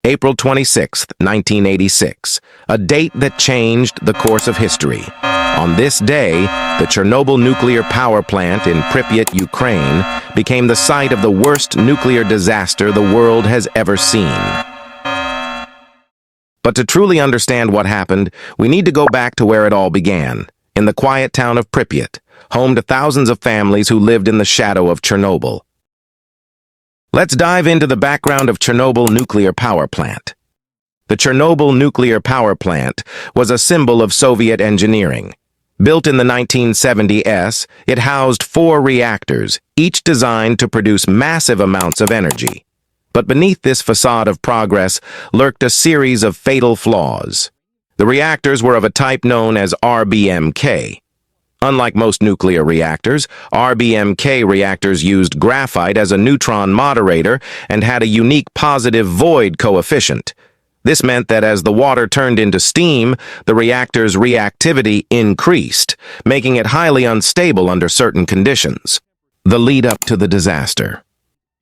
April 26, 1986, a date that changed the course of history. On this day, the Chernobyl nuclear power plant in Pripyat, Ukraine, became the site of the worst nuclear disaster the world has ever seen. But to truly understand what happened, we need to go back to where it all began, in the quiet town of Pripyat, home to thousands of families who lived in the shadow of Chernobyl. Let's dive into the background of Chernobyl nuclear power plant. The Chernobyl nuclear power plant was a symbol of Soviet engineering. Built in the 1970s, it housed 4 reactors, each designed to produce massive amounts of energy. But beneath this facade of progress lurked a series of fatal flaws. The reactors were of a type known as RBMK. Unlike most nuclear reactors, RBMK reactors used graphite as a neutron moderator and had a unique positive void coefficient. This meant that as the water turned into steam, the reactor's reactivity increased, making it highly unstable under certain conditions. The lead-up to the disaster.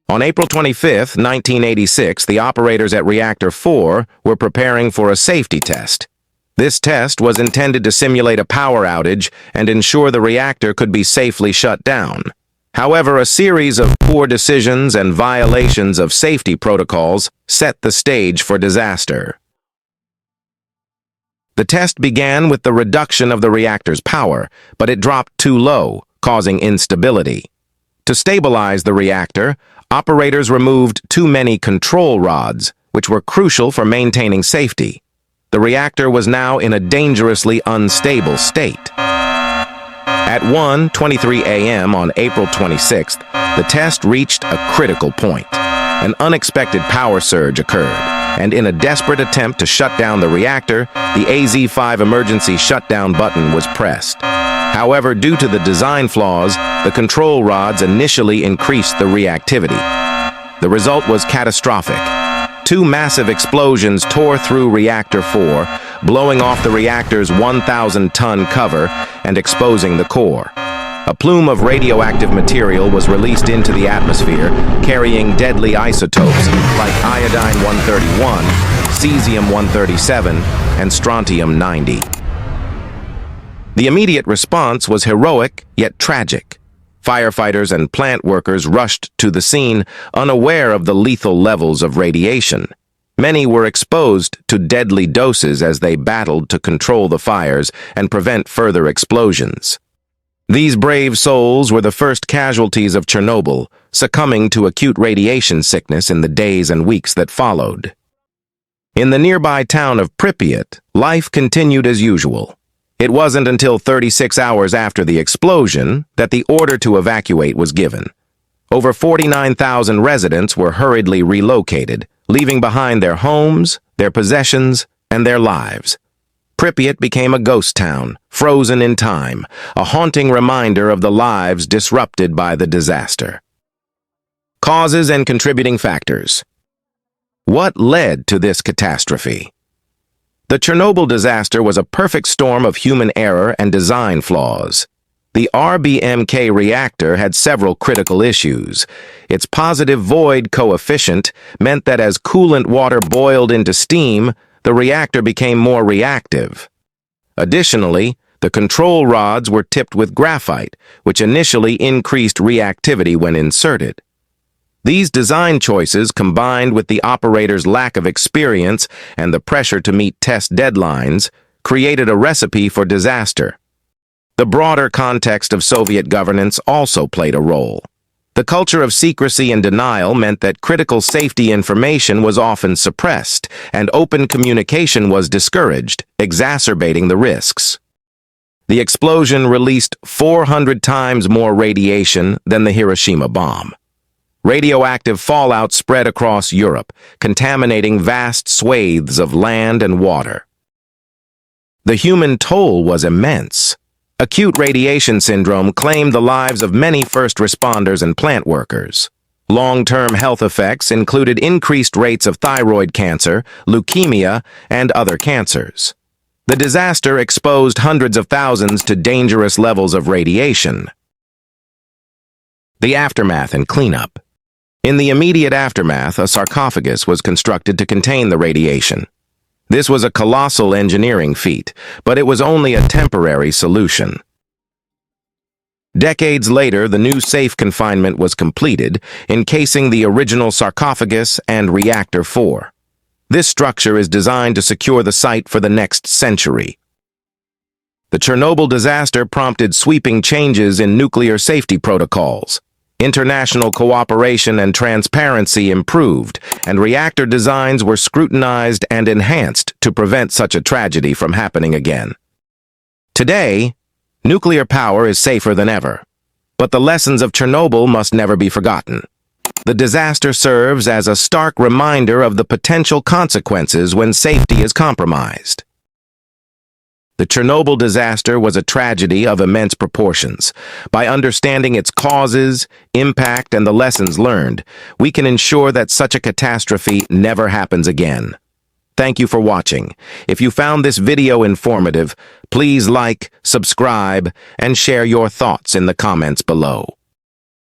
On April 25, 1986, the operators at Reactor 4 were preparing for a safety test. This test was intended to simulate a power outage and ensure the reactor could be safely shut down. However, a series of poor decisions and violations of safety protocols set the stage for disaster. The test began with the reduction of the reactor's power, but it dropped too low, causing instability. To stabilize the reactor, operators removed too many control rods, which were crucial for maintaining safety. The reactor was now in a dangerously unstable state. At 1:23 a.m. on April 26th, the test reached a critical point. An unexpected power surge occurred, and in a desperate attempt to shut down the reactor, the AZ-5 emergency shutdown button was pressed. However, due to the design flaws, the control rods initially increased the reactivity. The result was catastrophic. 2 massive explosions tore through Reactor 4, blowing off the reactor's 1,000-ton cover and exposing the core. A plume of radioactive material was released into the atmosphere, carrying deadly isotopes like iodine-131, cesium-137, and strontium-90. The immediate response was heroic yet tragic. Firefighters and plant workers rushed to the scene, unaware of the lethal levels of radiation. Many were exposed to deadly doses as they battled to control the fires and prevent further explosions. These brave souls were the first casualties of Chernobyl, succumbing to acute radiation sickness in the days and weeks that followed. In the nearby town of Pripyat, life continued as usual. It wasn't until 36 hours after the explosion that the order to evacuate was given. Over 49,000 residents were hurriedly relocated, leaving behind their homes, their possessions, and their lives. Pripyat became a ghost town, frozen in time, a haunting reminder of the lives disrupted by the disaster. Causes and contributing factors. What led to this catastrophe? The Chernobyl disaster was a perfect storm of human error and design flaws. The RBMK reactor had several critical issues. Its positive void coefficient meant that as coolant water boiled into steam, the reactor became more reactive. Additionally, the control rods were tipped with graphite, which initially increased reactivity when inserted. These design choices, combined with the operator's lack of experience and the pressure to meet test deadlines, created a recipe for disaster. The broader context of Soviet governance also played a role. The culture of secrecy and denial meant that critical safety information was often suppressed, and open communication was discouraged, exacerbating the risks. The explosion released 400 times more radiation than the Hiroshima bomb. Radioactive fallout spread across Europe, contaminating vast swathes of land and water. The human toll was immense. Acute radiation syndrome claimed the lives of many first responders and plant workers. Long-term health effects included increased rates of thyroid cancer, leukemia, and other cancers. The disaster exposed hundreds of thousands to dangerous levels of radiation. The aftermath and cleanup. In the immediate aftermath, a sarcophagus was constructed to contain the radiation. This was a colossal engineering feat, but it was only a temporary solution. Decades later, the new safe confinement was completed, encasing the original sarcophagus and Reactor 4. This structure is designed to secure the site for the next century. The Chernobyl disaster prompted sweeping changes in nuclear safety protocols. International cooperation and transparency improved, and reactor designs were scrutinized and enhanced to prevent such a tragedy from happening again. Today, nuclear power is safer than ever, but the lessons of Chernobyl must never be forgotten. The disaster serves as a stark reminder of the potential consequences when safety is compromised. The Chernobyl disaster was a tragedy of immense proportions. By understanding its causes, impact, and the lessons learned, we can ensure that such a catastrophe never happens again. Thank you for watching. If you found this video informative, please like, subscribe, and share your thoughts in the comments below.